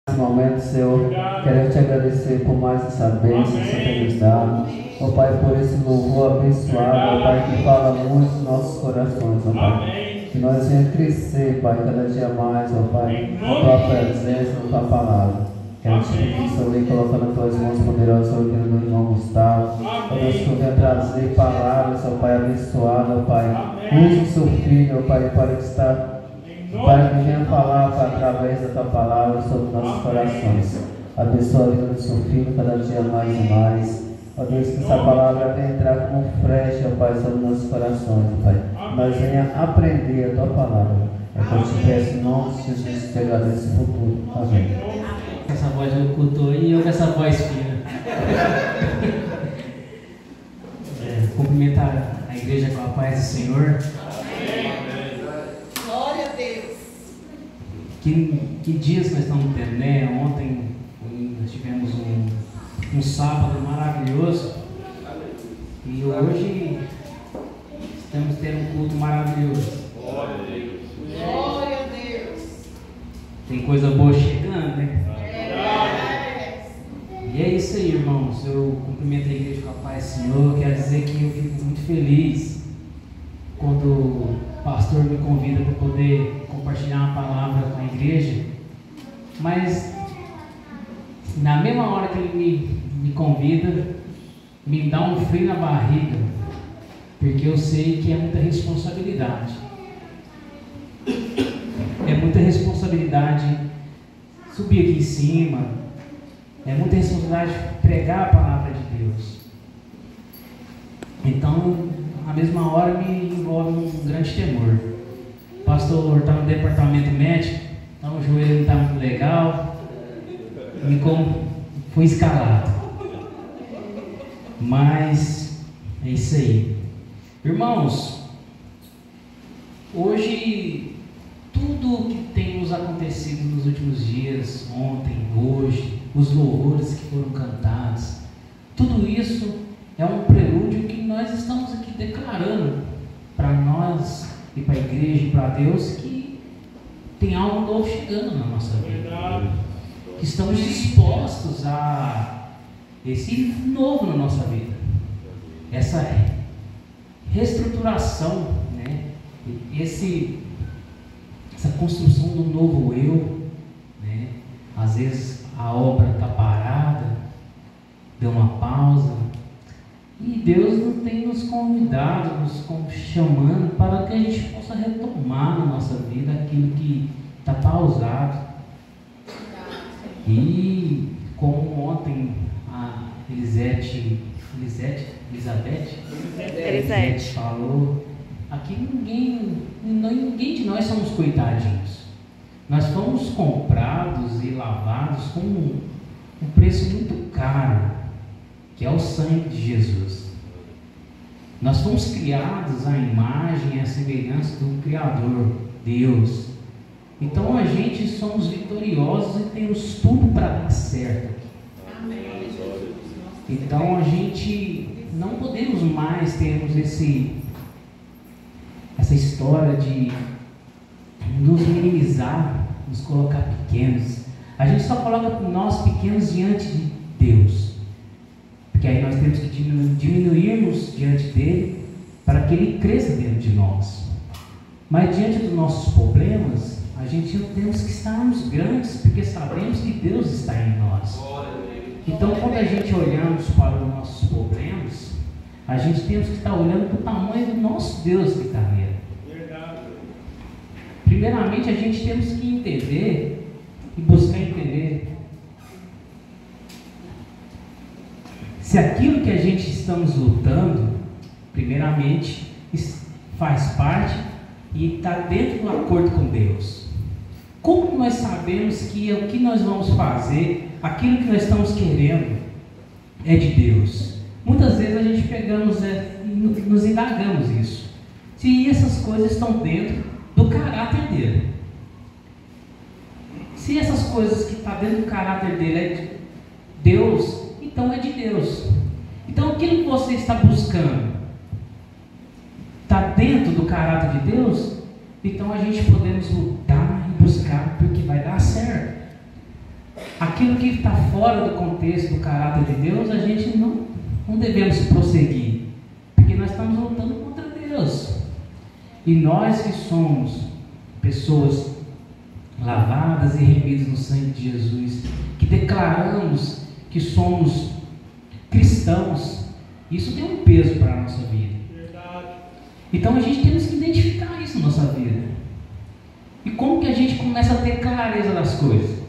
Nesse momento, Senhor, quero te agradecer por mais essa bênção que você tem nos dado. Ó Pai, por esse louvor abençoado, ó Pai, que fala muito nos nossos corações, ó Pai. Que nós venhamos crescer, Pai, cada dia mais, ó Pai, na tua presença, na tua palavra. Quero te pedir, Senhor, e colocando as tuas mãos poderosas sobre o meu irmão Gustavo. Ó Deus, que eu venha trazer palavras, ó Pai, abençoadas, ó Pai. Use o seu filho, ó Pai, para que está. Pai, que venha falar através da tua palavra sobre nossos corações. Abençoa a vida do seu filho cada dia mais e mais. Ó Deus, que essa palavra venha entrar como flecha, ó Pai, sobre nossos corações, ó Pai. Nós venha aprender a tua palavra. É que eu te peço em nome de Jesus, te agradeço por tudo. Amém. Essa voz de locutor e eu com essa voz fina. Cumprimentar a igreja com a paz do Senhor. Glória a Deus. Que dias nós estamos tendo, né? Ontem nós tivemos um sábado maravilhoso e hoje estamos tendo um culto maravilhoso. Glória a Deus. Glória a Deus. Tem coisa boa chegando, né? É. E é isso aí, irmãos. Eu cumprimento a igreja com a paz do Senhor. Quero dizer que eu fico muito feliz quando o pastor me convida para poder compartilhar uma palavra com a igreja, mas na mesma hora que ele me convida, me dá um frio na barriga, porque eu sei que é muita responsabilidade. É muita responsabilidade subir aqui em cima, é muita responsabilidade pregar a palavra de Deus. Então, na mesma hora me envolve um grande temor. O pastor está no departamento médico, então o joelho não está muito legal, fui escalado. Mas é isso aí. Irmãos, hoje tudo que tem nos acontecido nos últimos dias, ontem, hoje, os louvores que foram cantados, tudo isso é um prelúdio que nós estamos aqui declarando para nós e para a igreja e para Deus que tem algo novo chegando na nossa vida. Que estamos dispostos a esse novo na nossa vida. Essa reestruturação, né? Essa construção do novo eu, né? Às vezes a obra está parada, deu uma pausa. E Deus não tem nos convidado, nos chamando para que a gente possa retomar na nossa vida aquilo que está pausado. E como ontem a Elisete falou, aqui ninguém de nós somos coitadinhos. Nós fomos comprados e lavados com um preço muito caro, que é o sangue de Jesus. Nós fomos criados à imagem e à semelhança do Criador, Deus. Então a gente somos vitoriosos e temos tudo para dar certo aqui. Amém. Então a gente não podemos mais termos essa história de nos minimizar, nos colocar pequenos. A gente só coloca nós pequenos diante de Deus. Porque aí nós temos que diminuirmos diante dele para que ele cresça dentro de nós. Mas diante dos nossos problemas, a gente não temos que estarmos grandes, porque sabemos que Deus está em nós. Então, quando a gente olhamos para os nossos problemas, a gente temos que estar olhando para o tamanho do nosso Deus que está nele. Primeiramente, a gente temos que entender e buscar entender se aquilo que a gente estamos lutando, primeiramente, faz parte e está dentro do acordo com Deus. Como nós sabemos que o que nós vamos fazer, aquilo que nós estamos querendo, é de Deus? Muitas vezes a gente pegamos e nos indagamos isso. Se essas coisas estão dentro do caráter dele. Se essas coisas que estão dentro do caráter dele é de Deus, então é de Deus. Então aquilo que você está buscando está dentro do caráter de Deus, então a gente podemos lutar e buscar porque vai dar certo. aquilo que está fora do contexto do caráter de Deus, a gente não devemos prosseguir, porque nós estamos lutando contra Deus. E nós que somos pessoas lavadas e remidas no sangue de Jesus, que declaramos que somos cristãos, isso tem um peso para a nossa vida. Então a gente tem que identificar isso na nossa vida. E como que a gente começa a ter clareza das coisas?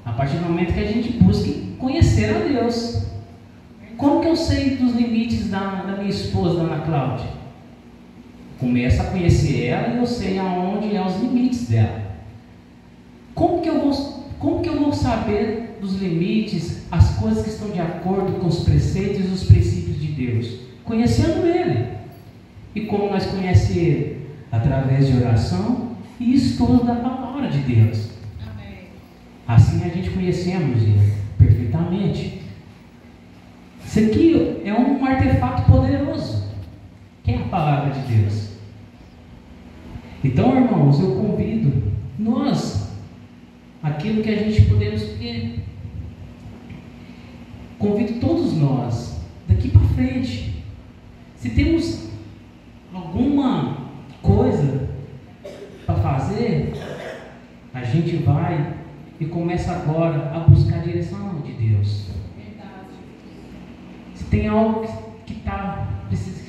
A partir do momento que a gente busque conhecer a Deus. Como que eu sei dos limites da minha esposa, da Ana Cláudia? Começo a conhecer ela e eu sei aonde é os limites dela. Como que eu vou saber dos limites, as coisas que estão de acordo com os preceitos e os princípios de Deus? Conhecendo Ele. E como nós conhecemos Ele? Através de oração e estudo da palavra de Deus. Amém. Assim a gente conhecemos Ele perfeitamente. Isso aqui é um artefato poderoso, que é a palavra de Deus. Então, irmãos, eu convido nós, aquilo que a gente podemos ter, convido todos nós, daqui para frente, se temos alguma coisa para fazer, a gente vai e começa agora a buscar a direção de Deus. Se tem algo que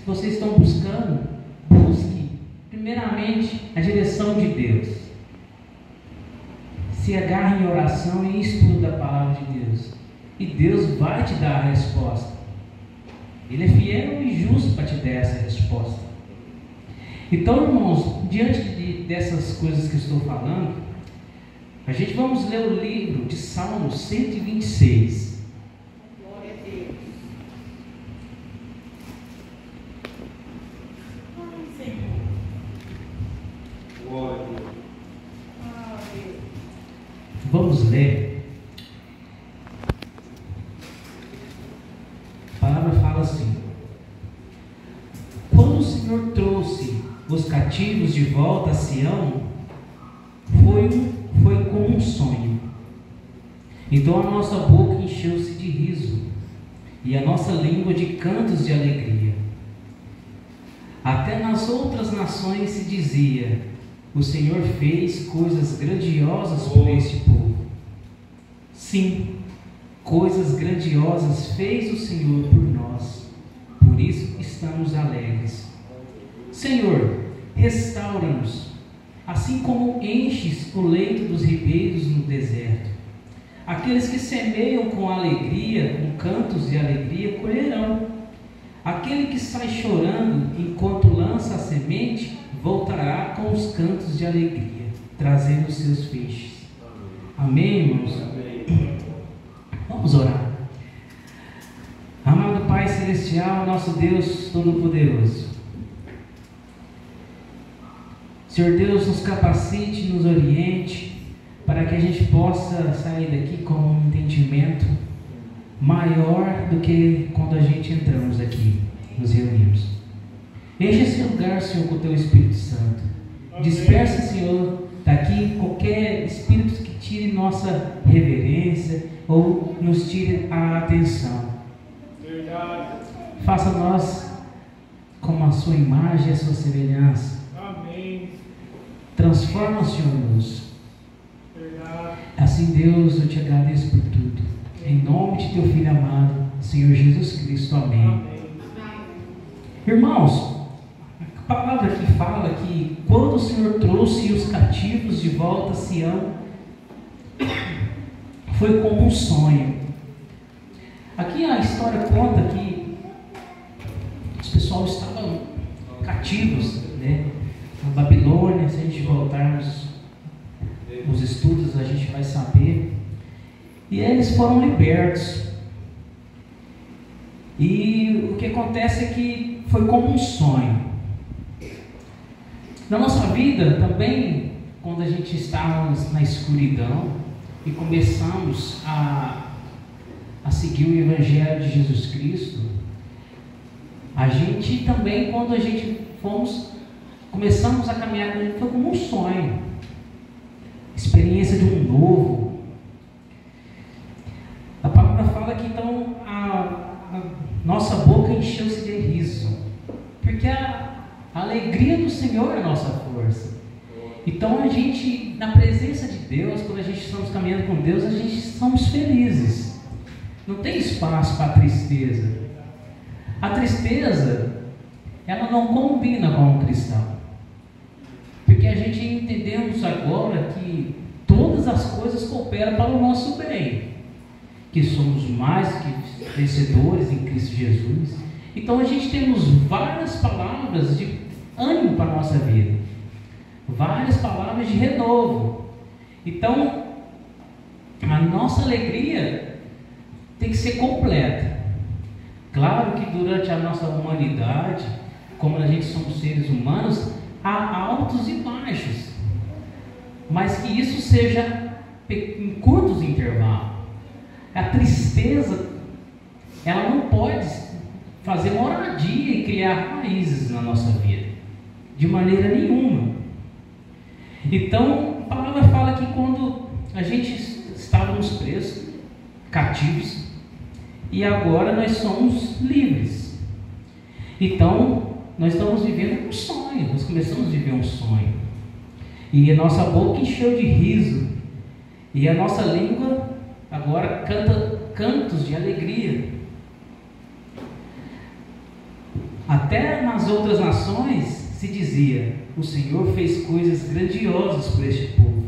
vocês estão buscando, busque primeiramente a direção de Deus. Se agarre em oração e estudo da palavra de Deus, e Deus vai te dar a resposta. Ele é fiel e justo para te dar essa resposta. Então, irmãos, diante dessas coisas que eu estou falando, a gente vamos ler o livro de Salmos 126. Glória a Deus. Ai, Senhor. Glória a Deus. Ah, Deus. Vamos ler. A palavra fala assim: quando o Senhor trouxe os cativos de volta a Sião, foi como um sonho. Então a nossa boca encheu-se de riso e a nossa língua de cantos de alegria. Até nas outras nações se dizia: o Senhor fez coisas grandiosas por este povo. Sim, coisas grandiosas fez o Senhor por nós, por isso estamos alegres. Senhor, restaura-nos, assim como enches o leito dos ribeiros no deserto. Aqueles que semeiam com alegria, com cantos de alegria, colherão. Aquele que sai chorando enquanto lança a semente, voltará com os cantos de alegria, trazendo os seus feixes. Amém, irmãos? Amém. Vamos orar. Amado Pai Celestial, nosso Deus Todo-Poderoso, Senhor Deus, nos capacite, nos oriente, para que a gente possa sair daqui com um entendimento maior do que quando a gente entramos aqui, nos reunimos. Enche esse lugar, Senhor, com o Teu Espírito Santo. Dispersa, Senhor, daqui qualquer espírito que tire nossa reverência ou nos tire a atenção. Verdade. Faça nós como a Sua imagem e a Sua semelhança. Amém. Transforma, Senhor-nos. Verdade. Assim, Deus, eu te agradeço por tudo. Em nome de Teu Filho amado, Senhor Jesus Cristo. Amém. Amém. Irmãos, a palavra aqui fala que quando o Senhor trouxe os cativos de volta a Sião, foi como um sonho. Aqui a história conta que os pessoal estavam cativos, né? Na Babilônia. Se a gente voltarmos os estudos, a gente vai saber. E eles foram libertos. E o que acontece é que foi como um sonho. Na nossa vida também, quando a gente estávamos na escuridão e começamos a seguir o Evangelho de Jesus Cristo, a gente também, quando a gente começamos a caminhar com Ele, foi como um sonho, experiência de um novo. fala que então a nossa boca encheu-se de riso, porque a alegria do Senhor é a nossa força. Então a gente, na presença de Deus, quando a gente estamos caminhando com Deus, a gente somos felizes. Não tem espaço para a tristeza. A tristeza, ela não combina com um cristão. Porque a gente entendemos agora que todas as coisas cooperam para o nosso bem. Que somos mais que vencedores em Cristo Jesus. Então a gente temos várias palavras de ânimo para a nossa vida. Várias palavras de renovo. Então, a nossa alegria tem que ser completa. Claro que durante a nossa humanidade, como a gente somos seres humanos, há altos e baixos. Mas que isso seja em curtos intervalos. A tristeza, ela não pode fazer moradia e criar raízes na nossa vida. De maneira nenhuma. Então, a palavra fala que quando a gente estávamos presos, cativos, e agora nós somos livres. Então, nós estamos vivendo um sonho, nós começamos a viver um sonho. E a nossa boca encheu de riso, e a nossa língua agora canta cantos de alegria. Até nas outras nações se dizia: o Senhor fez coisas grandiosas por este povo.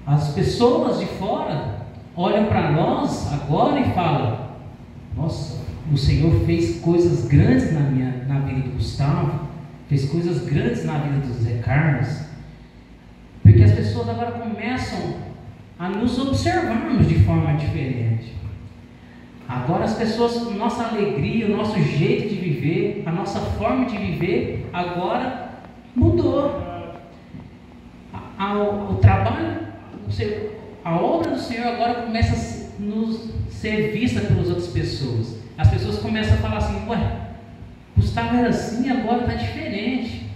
As pessoas de fora olham para nós agora e falam: nossa, o Senhor fez coisas grandes na vida do Gustavo, fez coisas grandes na vida do Zé Carlos. Porque as pessoas agora começam a nos observarmos de forma diferente. Agora as pessoas, nossa alegria, o nosso jeito de viver, a nossa forma de viver, agora mudou. O trabalho, a obra do Senhor agora começa a nos ser vista pelas outras pessoas. As pessoas começam a falar assim: ué, Gustavo era assim, agora está diferente.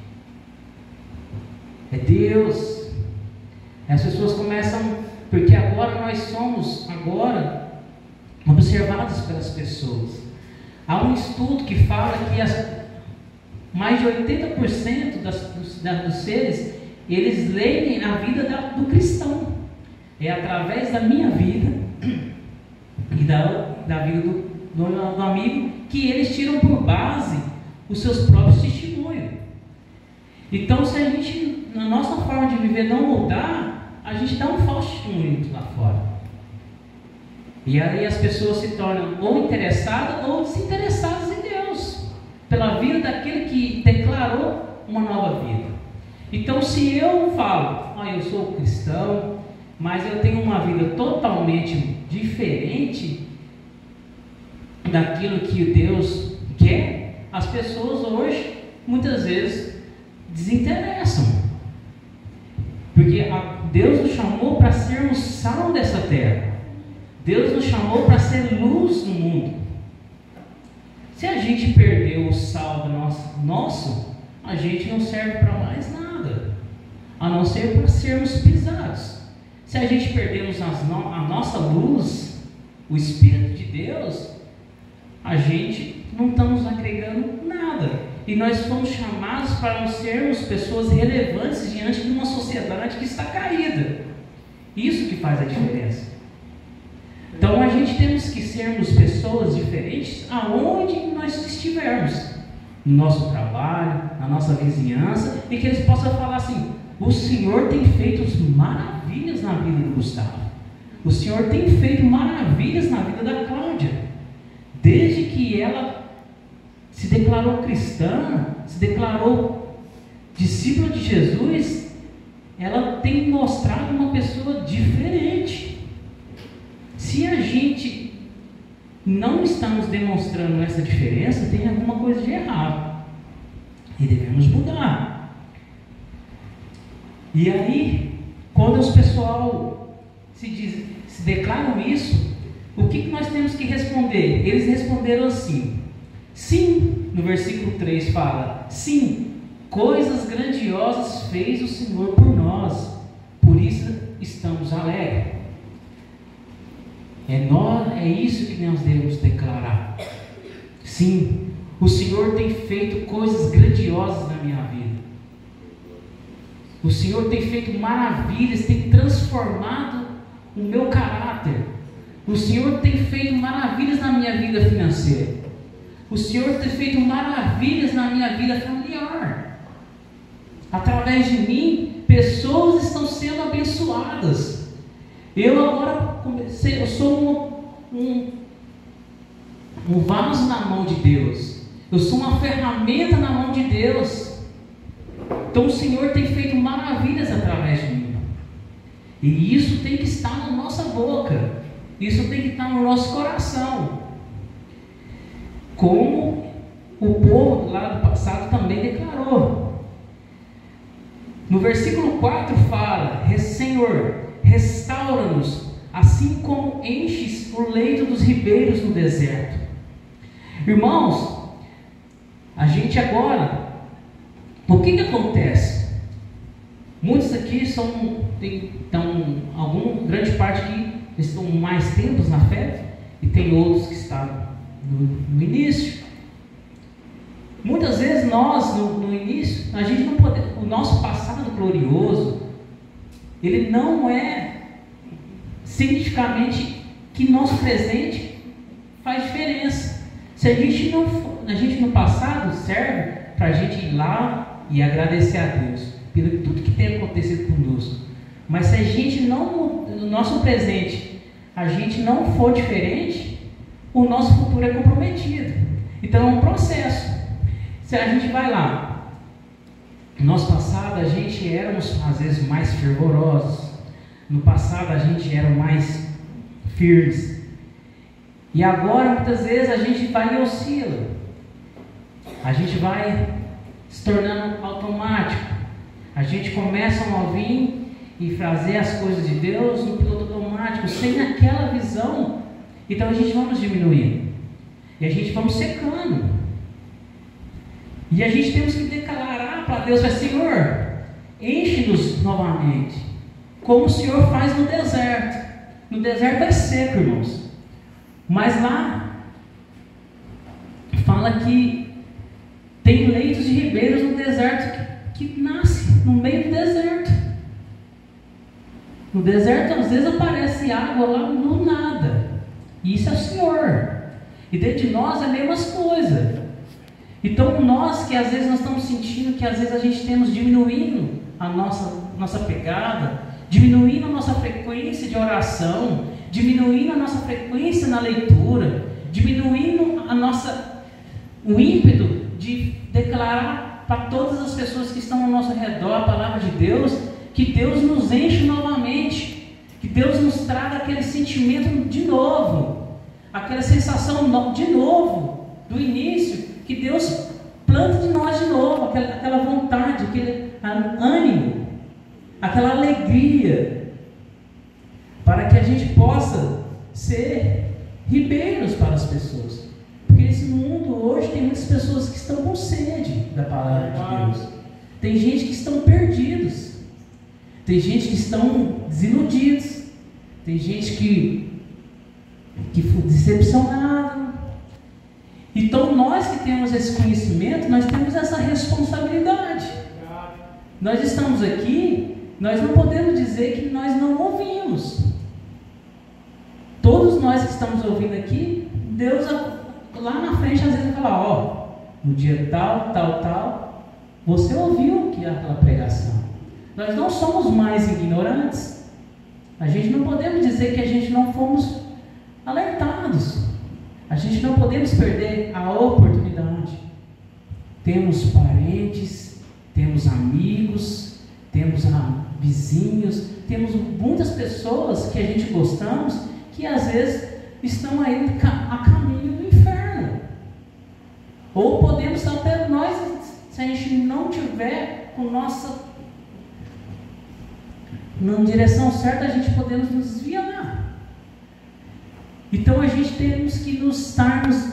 É Deus. As pessoas começam, porque agora nós somos observados pelas pessoas. Há um estudo que fala que mais de 80% dos seres, eles leem a vida do cristão. É através da minha vida e da vida do amigo que eles tiram por base os seus próprios testemunhos. Então, se a gente, na nossa forma de viver, não mudar, a gente dá um falso testemunho lá fora. E aí as pessoas se tornam ou interessadas ou desinteressadas em Deus, pela vida daquele que declarou uma nova vida. Então, se eu falo: eu sou cristão, mas eu tenho uma vida totalmente diferente daquilo que Deus quer, as pessoas hoje, muitas vezes, desinteressam. Porque Deus nos chamou para sermos sal dessa terra. Deus nos chamou para ser luz no mundo. Se a gente perdeu o sal do nosso, a gente não serve para mais nada, a não ser para sermos pisados. Se a gente perdemos a nossa luz, o Espírito de Deus, a gente não estamos agregando nada. E nós fomos chamados para sermos pessoas relevantes diante de uma sociedade que está caída. Isso que faz a diferença. Então a gente temos que sermos pessoas diferentes aonde nós estivermos, no nosso trabalho, na nossa vizinhança, e que eles possam falar assim: o Senhor tem feito maravilhas na vida do Gustavo, o Senhor tem feito maravilhas na vida da Cláudia, desde que ela se declarou cristã, se declarou discípula de Jesus, ela tem mostrado uma pessoa diferente. Se a gente não estamos demonstrando essa diferença, tem alguma coisa de errado e devemos mudar. E aí, quando os pessoal se declaram isso, o que nós temos que responder? Eles responderam assim: sim, no versículo 3 fala: sim, coisas grandiosas fez o Senhor por nós, por isso estamos alegres. É isso que nós devemos declarar. Sim, o Senhor tem feito coisas grandiosas na minha vida. O Senhor tem feito maravilhas, tem transformado o meu caráter. O Senhor tem feito maravilhas na minha vida financeira. O Senhor tem feito maravilhas na minha vida familiar. Através de mim, pessoas estão sendo abençoadas. Eu agora eu sou um vaso na mão de Deus. Eu sou uma ferramenta na mão de Deus. Então o Senhor tem feito maravilhas através de mim. E isso tem que estar na nossa boca. Isso tem que estar no nosso coração. Como o povo lá do passado também declarou. No versículo 4 fala: Senhor, restaura-nos, assim como enches o leito dos ribeiros no deserto. Irmãos, a gente agora, o que acontece? Muitos aqui grande parte aqui estão mais tempos na fé, e tem outros que estão no início. Muitas vezes nós, no início, a gente não pode, o nosso passado glorioso, ele não é significativamente que nosso presente faz diferença. Se a gente no passado serve para a gente ir lá e agradecer a Deus pelo tudo que tem acontecido conosco. Mas se a gente não, no nosso presente, a gente não for diferente, o nosso futuro é comprometido. Então é um processo. Se a gente vai lá, no nosso passado a gente éramos às vezes mais fervorosos, no passado a gente era mais firmes, e agora muitas vezes a gente vai e oscila, a gente vai se tornando automático, a gente começa a ouvir e fazer as coisas de Deus no piloto automático, sem aquela visão. Então a gente vamos diminuindo, e a gente vamos secando, e a gente temos que declarar para Deus: Senhor, enche-nos novamente, como o Senhor faz no deserto. No deserto é seco, irmãos, mas lá fala que tem leitos de ribeiros no deserto que nasce no meio do deserto. No deserto às vezes aparece água lá no nada, e isso é o Senhor. E dentro de nós é a mesma coisa. Então nós que às vezes nós estamos sentindo que às vezes a gente temos diminuindo a nossa pegada, diminuindo a nossa frequência de oração, diminuindo a nossa frequência na leitura, diminuindo o ímpeto de declarar para todas as pessoas que estão ao nosso redor a palavra de Deus, que Deus nos enche novamente, que Deus nos traga aquele sentimento de novo, aquela sensação de novo, do início, que Deus planta de nós de novo, aquela vontade, aquele ânimo, aquela alegria, para que a gente possa ser ribeiros para as pessoas. Porque nesse mundo hoje tem muitas pessoas que estão com sede da palavra de Deus. Tem gente que estão perdidos, tem gente que estão desiludidos, tem gente que decepcionado. Então nós que temos esse conhecimento, nós temos essa responsabilidade. Nós estamos aqui, nós não podemos dizer que nós não ouvimos. Todos nós que estamos ouvindo aqui, Deus lá na frente às vezes vai falar: no dia tal, você ouviu aquela pregação. Nós não somos mais ignorantes. A gente não podemos dizer que a gente não fomos alertados. A gente não podemos perder a oportunidade. Temos parentes, temos amigos, temos vizinhos, temos muitas pessoas que a gente gostamos, que às vezes estão aí a caminho do inferno. Ou podemos até nós, se a gente não tiver com na direção certa, a gente podemos nos desviar. Então a gente temos que nos estarmos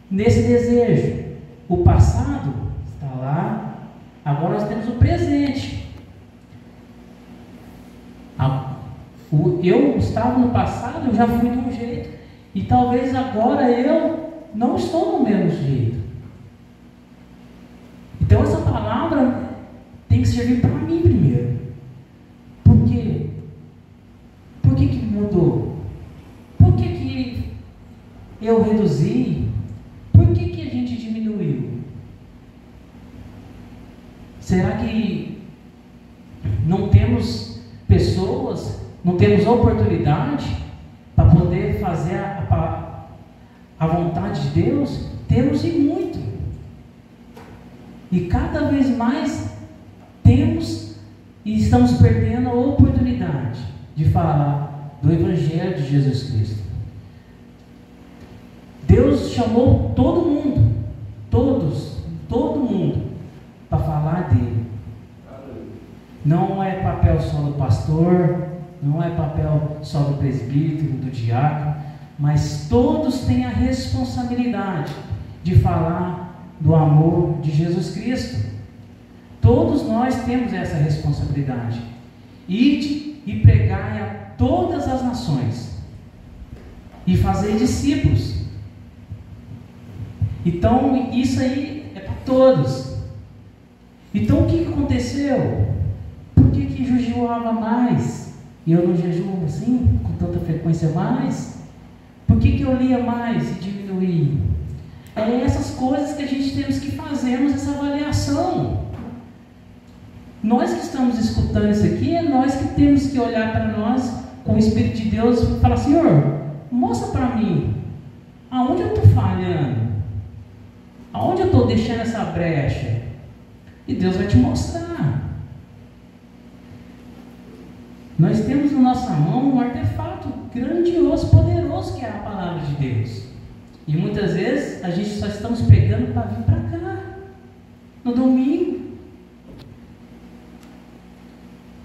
nesse desejo. O passado está lá, agora nós temos o presente. Eu estava no passado, eu já fui de um jeito, e talvez agora eu não estou no mesmo jeito. Então essa palavra tem que servir para mim primeiro. Por quê? Por que mudou? Por que eu reduzi? Por que a gente diminuiu? Será que não temos pessoas, não temos oportunidade para poder fazer a vontade de Deus? Temos e muito. E cada vez mais temos e estamos perdendo a oportunidade de falar do Evangelho de Jesus Cristo. Deus chamou todo mundo, todo mundo, para falar dele. Não é papel só do pastor, não é papel só do presbítero, do diácono, mas todos têm a responsabilidade de falar do amor de Jesus Cristo. Todos nós temos essa responsabilidade. Ide e pregai a todas as nações e fazer discípulos. Então isso aí é para todos. Então o que aconteceu? Por que jejuava mais e eu não jejuo assim, com tanta frequência mais? Por que eu lia mais e diminuí? É essas coisas que a gente temos que fazermos essa avaliação. Nós que estamos escutando isso aqui, é nós que temos que olhar para nós com o Espírito de Deus e falar: Senhor, mostra para mim aonde eu estou falhando, aonde eu estou deixando essa brecha, e Deus vai te mostrar. Nós temos na nossa mão um artefato grandioso, poderoso, que é a palavra de Deus. E muitas vezes a gente só estamos pegando para vir para cá no domingo.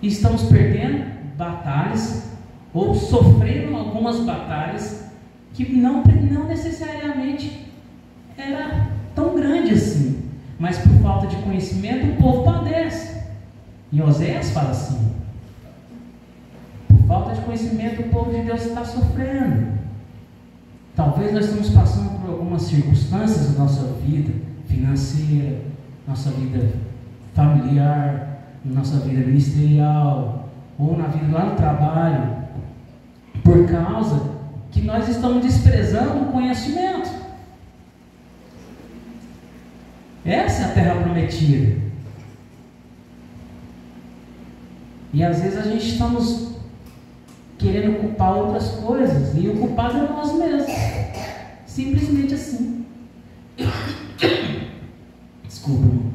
E estamos perdendo batalhas, ou sofrendo algumas batalhas que não necessariamente era tão grande assim, mas por falta de conhecimento o povo padece. E Oséias fala assim: por falta de conhecimento o povo de Deus está sofrendo. Talvez nós estamos passando por algumas circunstâncias na nossa vida financeira, nossa vida familiar, nossa vida ministerial, ou na vida lá no trabalho, por causa que nós estamos desprezando o conhecimento. Essa é a terra prometida. E às vezes a gente estamos querendo culpar outras coisas, e o culpado é nós mesmos. Simplesmente assim. Desculpa, irmão.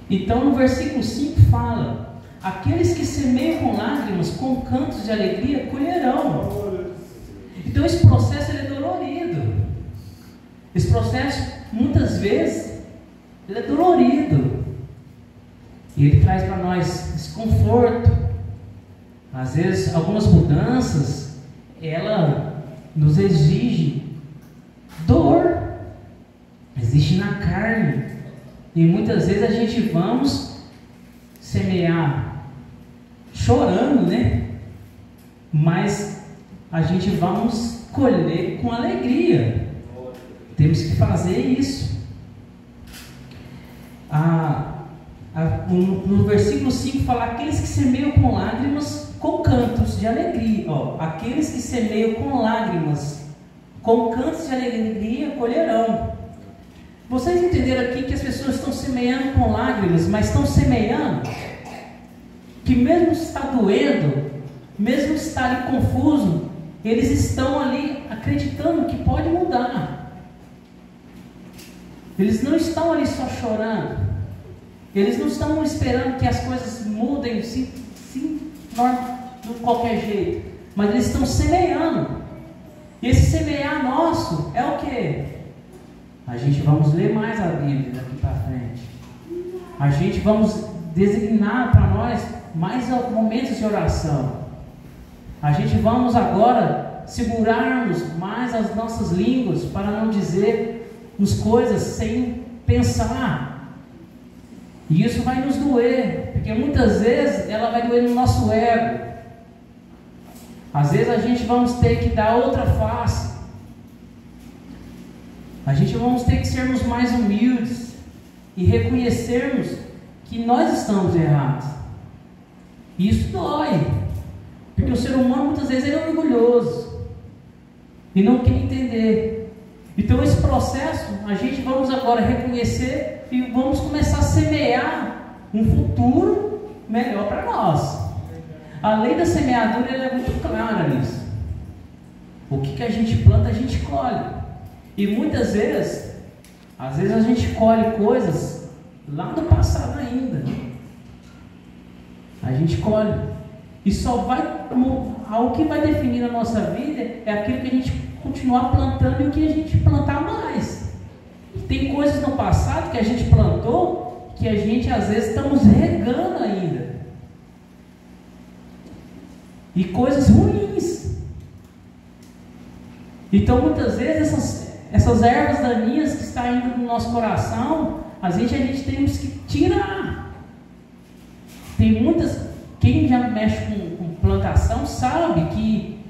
Então no versículo 5 fala: aqueles que semeiam com lágrimas, com cantos de alegria, colherão. Então esse processo ele é dolorido. Esse processo, muitas vezes, ele é dolorido. E ele traz para nós desconforto. Às vezes, algumas mudanças, ela nos exige dor. Existe na carne. E muitas vezes a gente vamos semear chorando, né? Mas a gente vamos colher com alegria. Temos que fazer isso. No versículo 5 fala: aqueles que semeiam com lágrimas, com cantos de alegria. Aqueles que semeiam com lágrimas, com cantos de alegria, colherão. Vocês entenderam aqui que as pessoas estão semeando com lágrimas, mas estão semeando que mesmo está doendo, mesmo está ali confuso, eles estão ali acreditando que pode mudar. Eles não estão ali só chorando. Eles não estão esperando que as coisas mudem de qualquer jeito, mas eles estão semeando. E esse semear nosso é o que? A gente vamos ler mais a Bíblia daqui para frente. A gente vamos designar para nós mais momentos de oração. A gente vamos agora segurarmos mais as nossas línguas para não dizer as coisas sem pensar. E isso vai nos doer, porque muitas vezes ela vai doer no nosso ego. Às vezes a gente vamos ter que dar outra face. A gente vamos ter que sermos mais humildes e reconhecermos que nós estamos errados. E isso dói, porque o ser humano muitas vezes ele é orgulhoso e não quer entender. Então esse processo a gente vamos agora reconhecer e vamos começar a semear um futuro melhor para nós. A lei da semeadura ela é muito clara nisso. O que a gente planta, a gente colhe. E muitas vezes, às vezes a gente colhe coisas lá do passado ainda. A gente colhe. E só vai, o que vai definir a nossa vida é aquilo que a gente continuar plantando e o que a gente plantar mais. Tem coisas no passado que a gente plantou que a gente às vezes estamos regando ainda. E coisas ruins. Então muitas vezes essas ervas daninhas que estão indo no nosso coração, às vezes a gente temos que tirar. Tem muitas, quem já mexe com plantação sabe que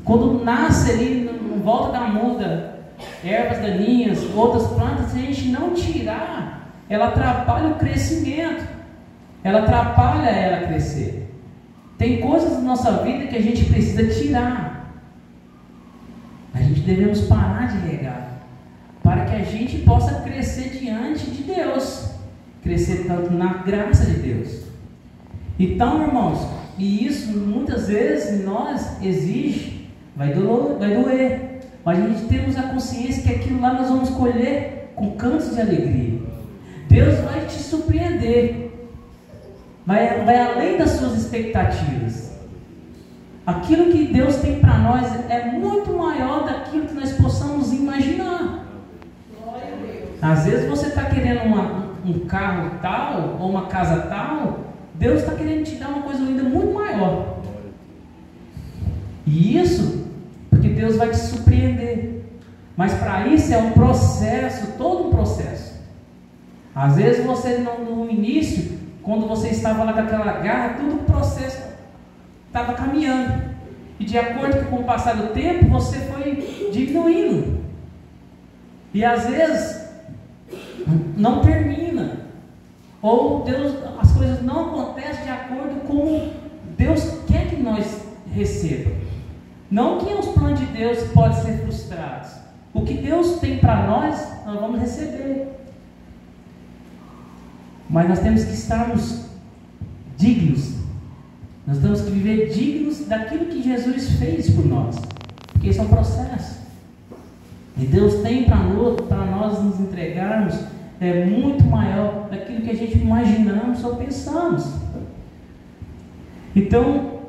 quando nasce ali em volta da muda ervas daninhas, outras plantas, se a gente não tirar, ela atrapalha o crescimento, ela atrapalha ela crescer. Tem coisas na nossa vida que a gente precisa tirar. A gente devemos parar de regar, para que a gente possa crescer diante de Deus, crescer tanto na graça de Deus. Então, irmãos, e isso muitas vezes nós exige, vai doer, mas a gente temos a consciência que aquilo lá nós vamos colher com cantos de alegria. Deus vai te surpreender. Vai além das suas expectativas. Aquilo que Deus tem para nós é muito maior daquilo que nós possamos imaginar. Às vezes você está querendo um carro tal, ou uma casa tal, Deus está querendo te dar uma coisa ainda muito maior. E isso, porque Deus vai te surpreender. Mas para isso é um processo, todo um processo. Às vezes você no início, quando você estava lá com aquela garra, todo o processo estava caminhando. E de acordo com o passar do tempo, você foi diminuindo. E às vezes não termina. Ou as coisas não acontecem de acordo com como Deus quer que nós recebamos. Não que os planos de Deus podem ser frustrados. O que Deus tem para nós vamos receber. Mas nós temos que estarmos dignos. Nós temos que viver dignos daquilo que Jesus fez por nós. Porque esse é um processo. E Deus tem para nós nos entregarmos muito maior daquilo que a gente imaginamos ou pensamos. Então,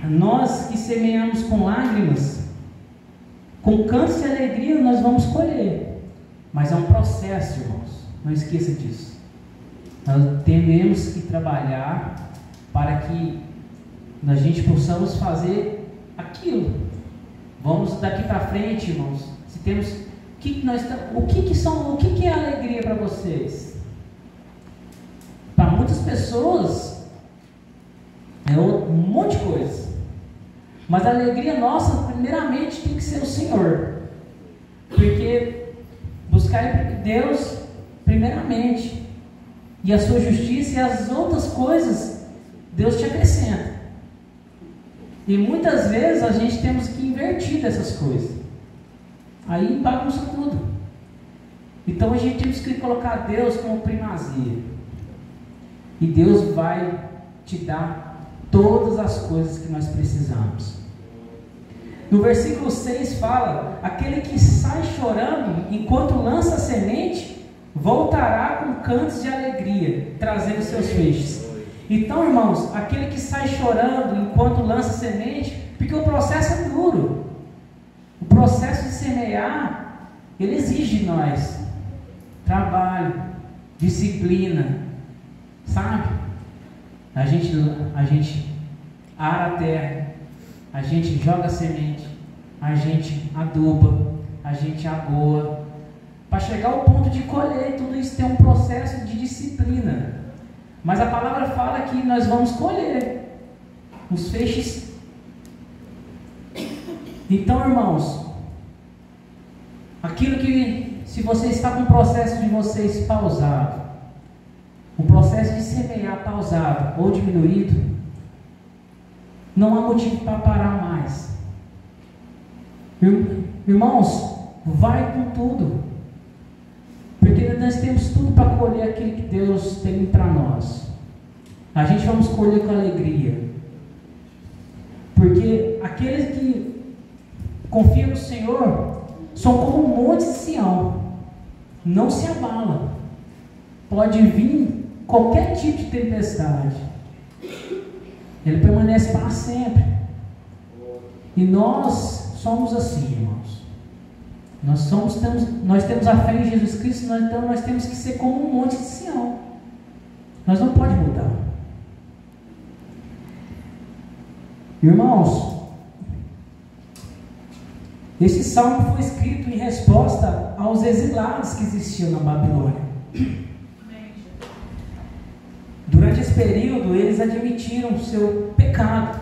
nós que semeamos com lágrimas, com cantos de alegria, nós vamos colher. Mas é um processo, irmãos. Não esqueça disso. Nós temos que trabalhar para que a gente possamos fazer aquilo. Vamos daqui para frente, irmãos. Se temos, o que é alegria para vocês? Para muitas pessoas é um monte de coisa. Mas a alegria nossa, primeiramente, tem que ser o Senhor. Porque buscar Deus primeiramente. E a sua justiça e as outras coisas, Deus te acrescenta. E muitas vezes a gente temos que invertir dessas coisas. Aí bagunça tudo. Então a gente temos que colocar Deus como primazia. E Deus vai te dar todas as coisas que nós precisamos. No versículo 6 fala: aquele que sai chorando enquanto lança a semente, voltará com cantos de alegria, trazendo seus feixes. Então, irmãos, aquele que sai chorando enquanto lança semente, porque o processo é duro. O processo de semear, ele exige de nós trabalho, disciplina, sabe? A gente ara a terra, a gente joga a semente, a gente aduba, a gente agoa, para chegar ao ponto de colher. Tudo isso tem um processo de disciplina. Mas a palavra fala que nós vamos colher os feixes Então, irmãos, aquilo que, se você está com o processo de vocês pausado, o processo de semear pausado ou diminuído, não há motivo para parar mais. Irmãos, vai com tudo, porque nós temos tudo para colher aquilo que Deus tem para nós. A gente vamos colher com alegria, porque aqueles que confiam no Senhor são como um monte de Sião, não se abala. Pode vir qualquer tipo de tempestade, ele permanece para sempre. E nós somos assim, irmãos. Nós temos a fé em Jesus Cristo, então nós temos que ser como um monte de Sião. Nós não podemos mudar. Irmãos, esse salmo foi escrito em resposta aos exilados que existiam na Babilônia. Durante esse período, eles admitiram o seu pecado.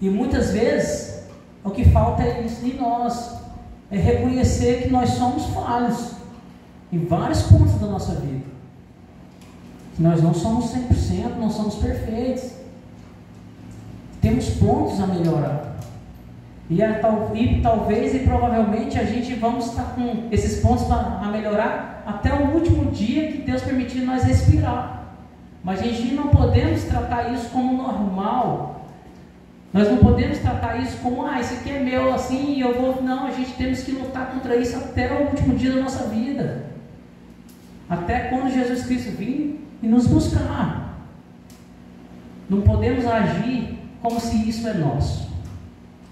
E muitas vezes, o que falta é isso em nós. É reconhecer que nós somos falhos em vários pontos da nossa vida. Que nós não somos 100%, não somos perfeitos. Temos pontos a melhorar. E talvez e provavelmente a gente vamos estar com esses pontos a melhorar até o último dia que Deus permitir nós respirar. Mas a gente não podemos tratar isso como normal. Nós não podemos tratar isso como, isso aqui é meu assim e eu vou. Não, a gente temos que lutar contra isso até o último dia da nossa vida. Até quando Jesus Cristo vir e nos buscar. Não podemos agir como se isso é nosso.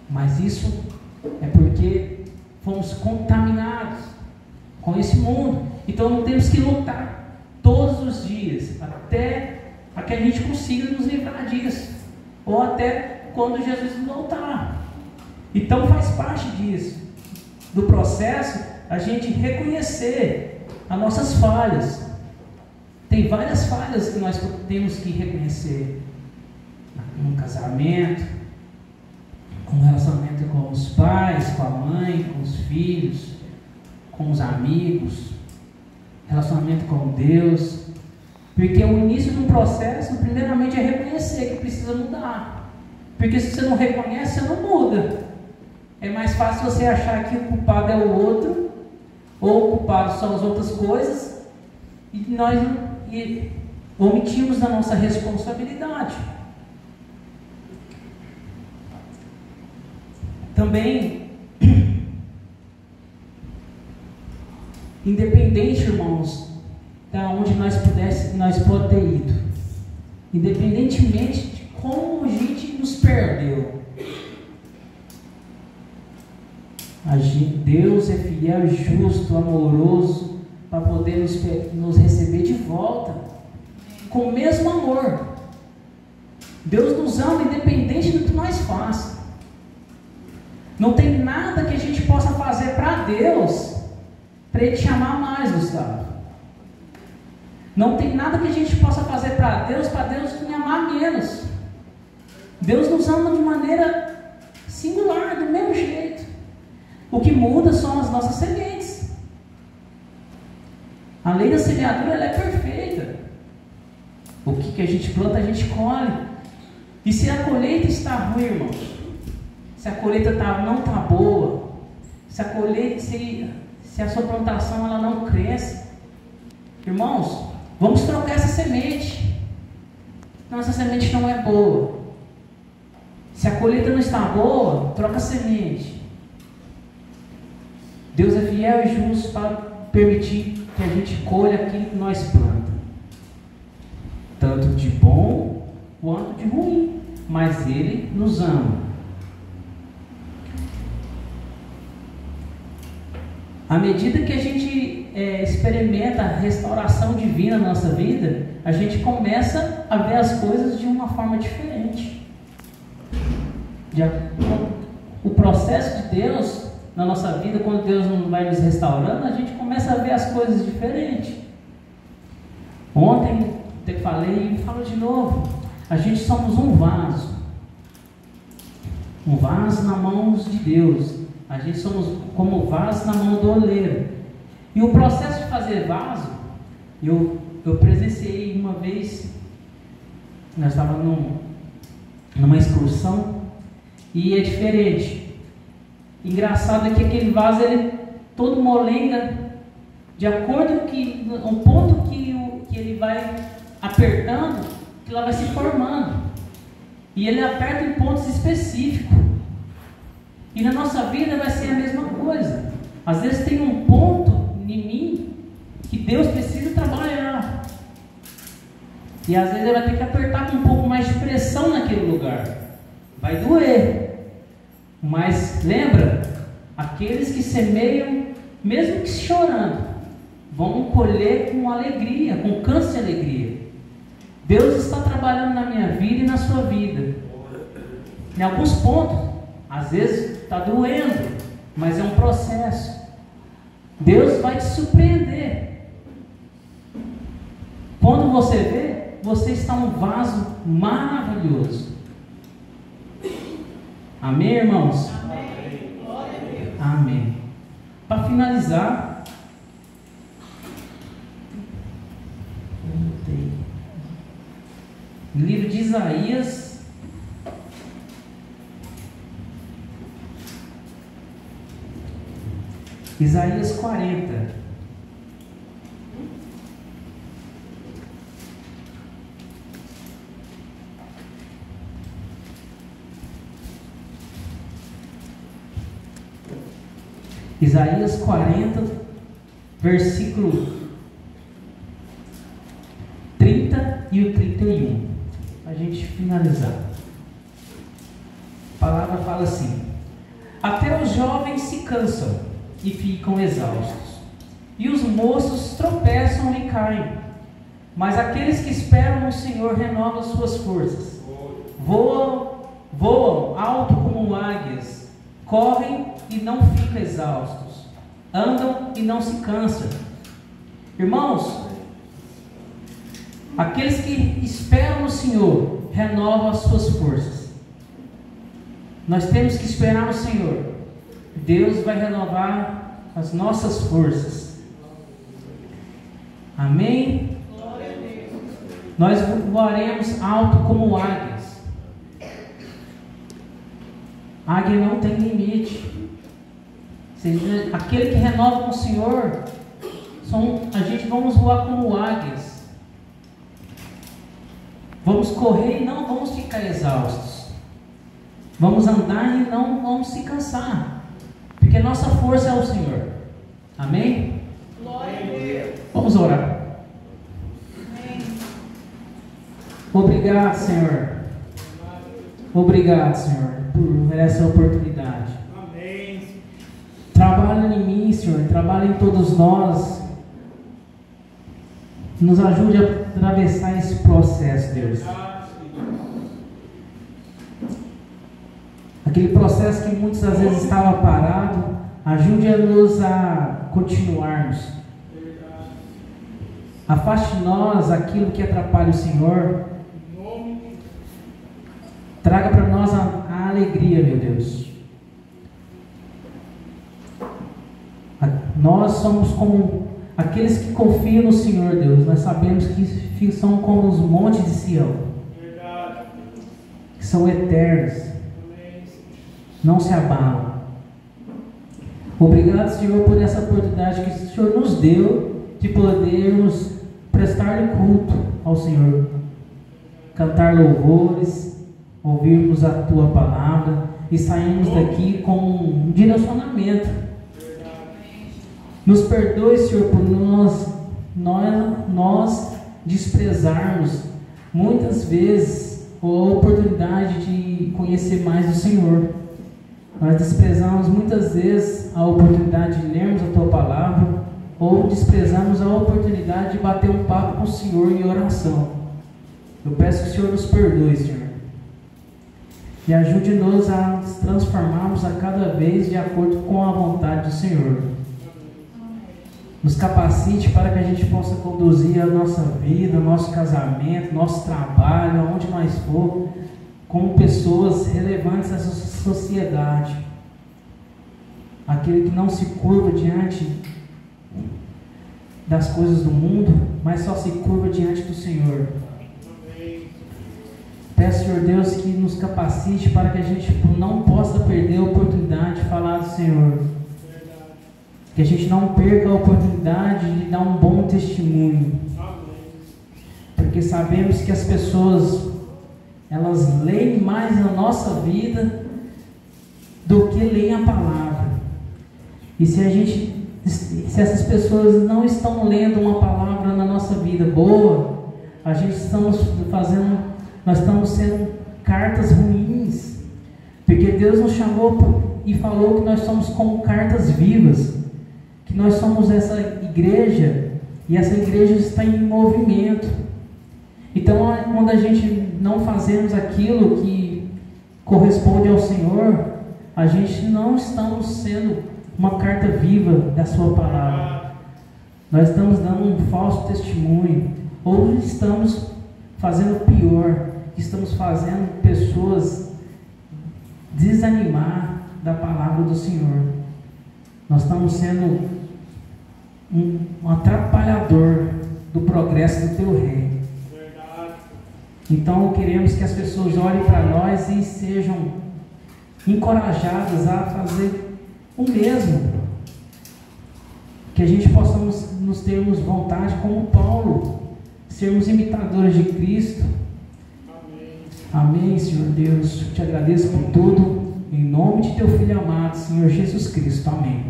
Mas isso é porque fomos contaminados com esse mundo. Então não temos que lutar todos os dias até que a gente consiga nos livrar disso, ou até quando Jesus voltar. Então faz parte disso, do processo, a gente reconhecer as nossas falhas. Tem várias falhas que nós temos que reconhecer no casamento, com o relacionamento com os pais, com a mãe, com os filhos, com os amigos, relacionamento com Deus. Porque o início de um processo, primeiramente, é reconhecer que precisa mudar. Porque se você não reconhece, você não muda. É mais fácil você achar que o culpado é o outro, ou o culpado são as outras coisas, e nós omitimos da nossa responsabilidade. Também, independente, irmãos, da onde nós podemos ter ido, independentemente de como a gente nos perdeu, Deus é fiel, justo, amoroso, para poder nos receber de volta com o mesmo amor. Deus nos ama independente do que nós façamos. Não tem nada que a gente possa fazer para Deus, para Ele te amar mais, Gustavo. Não tem nada que a gente possa fazer para Deus me amar menos. Deus nos ama de maneira singular, do mesmo jeito. O que muda são as nossas sementes. A lei da semeadura, ela é perfeita. O que a gente planta, a gente colhe. E se a colheita está ruim, irmãos, se a colheita não está boa, se a sua plantação ela não cresce, irmãos, vamos trocar essa semente. Não, essa semente não é boa. Se a colheita não está boa, troca a semente. Deus é fiel e justo para permitir que a gente colha aquilo que nós plantamos, tanto de bom quanto de ruim, mas Ele nos ama. À medida que a gente experimenta a restauração divina na nossa vida, a gente começa a ver as coisas de uma forma diferente. O processo de Deus na nossa vida, quando Deus não vai nos restaurando, a gente começa a ver as coisas diferentes. Ontem eu falei e falo de novo, a gente somos um vaso. um vaso na mão de Deus. A gente somos como vaso na mão do oleiro. E o processo de fazer vaso, eu presenciei uma vez. Nós estávamos numa excursão e é diferente. Engraçado é que aquele vaso ele é todo molenga, de acordo que um ponto que ele vai apertando, que ela vai se formando. E ele aperta em pontos específicos. E na nossa vida vai ser a mesma coisa. Às vezes tem um ponto em mim que Deus precisa trabalhar. E às vezes ele vai ter que apertar com um pouco mais de pressão naquele lugar. Vai doer. Mas lembra, aqueles que semeiam, mesmo que chorando, vão colher com alegria, com canto de alegria. Deus está trabalhando na minha vida e na sua vida. Em alguns pontos, às vezes está doendo, mas é um processo. Deus vai te surpreender. Quando você vê, você está um vaso maravilhoso. Amém, irmãos? Amém. Glória a Deus. Amém. Para finalizar, no livro de Isaías, Isaías 40. Isaías 40, versículo 30 e o 31. Para a gente finalizar. A palavra fala assim: até os jovens se cansam e ficam exaustos, e os moços tropeçam e caem, mas aqueles que esperam no Senhor renovam suas forças, voam alto como águias, correm e não ficam exaustos, andam e não se cansam. Irmãos, aqueles que esperam no Senhor renovam as suas forças. Nós temos que esperar no Senhor. Deus vai renovar as nossas forças. Amém? Glória a Deus. Nós voaremos alto como águias. Águia não tem limite. Aquele que renova com o Senhor, a gente vamos voar como águias. Vamos correr e não vamos ficar exaustos. Vamos andar e não vamos se cansar. Porque nossa força é o Senhor. Amém? Glória a Deus. Vamos orar. Amém. Obrigado, Senhor. Obrigado, Senhor, por essa oportunidade. Amém. Trabalha em mim, Senhor. Trabalha em todos nós. Nos ajude a atravessar esse processo, Deus. Aquele processo que muitas das vezes estava parado, ajude-nos a continuarmos. Afaste de nós aquilo que atrapalha o Senhor. Traga para nós a alegria, meu Deus. Nós somos como aqueles que confiam no Senhor, Deus. Nós sabemos que são como os montes de Sião, que são eternos, não se abalam. Obrigado, Senhor, por essa oportunidade que o Senhor nos deu de podermos prestar culto ao Senhor, cantar louvores, ouvirmos a Tua palavra e sairmos daqui com um direcionamento. Nos perdoe, Senhor, por nós desprezarmos muitas vezes a oportunidade de conhecer mais o Senhor. Nós desprezamos muitas vezes a oportunidade de lermos a Tua palavra, ou desprezamos a oportunidade de bater um papo com o Senhor em oração. Eu peço que o Senhor nos perdoe, Senhor, e ajude-nos a nos transformarmos a cada vez de acordo com a vontade do Senhor. Nos capacite para que a gente possa conduzir a nossa vida, nosso casamento, nosso trabalho, aonde nós for, como pessoas relevantes nessa sociedade. Aquele que não se curva diante das coisas do mundo, mas só se curva diante do Senhor. Peço, Senhor Deus, que nos capacite para que a gente não possa perder a oportunidade de falar do Senhor. Que a gente não perca a oportunidade de dar um bom testemunho. Porque sabemos que as pessoas, elas leem mais na nossa vida do que leem a palavra. E se essas pessoas não estão lendo uma palavra na nossa vida boa, nós estamos sendo cartas ruins. Porque Deus nos chamou e falou que nós somos como cartas vivas, que nós somos essa igreja, e essa igreja está em movimento. Então, quando a gente não fazemos aquilo que corresponde ao Senhor, a gente não estamos sendo uma carta viva da sua palavra. Nós estamos dando um falso testemunho, ou estamos fazendo pior, estamos fazendo pessoas desanimar da palavra do Senhor. Nós estamos sendo um atrapalhador do progresso do teu reino. Então queremos que as pessoas olhem para nós e sejam encorajadas a fazer o mesmo. Que a gente possamos nos termos vontade, como Paulo, sermos imitadores de Cristo. Amém, Senhor Deus. Te agradeço por tudo. Em nome de teu Filho amado, Senhor Jesus Cristo. Amém.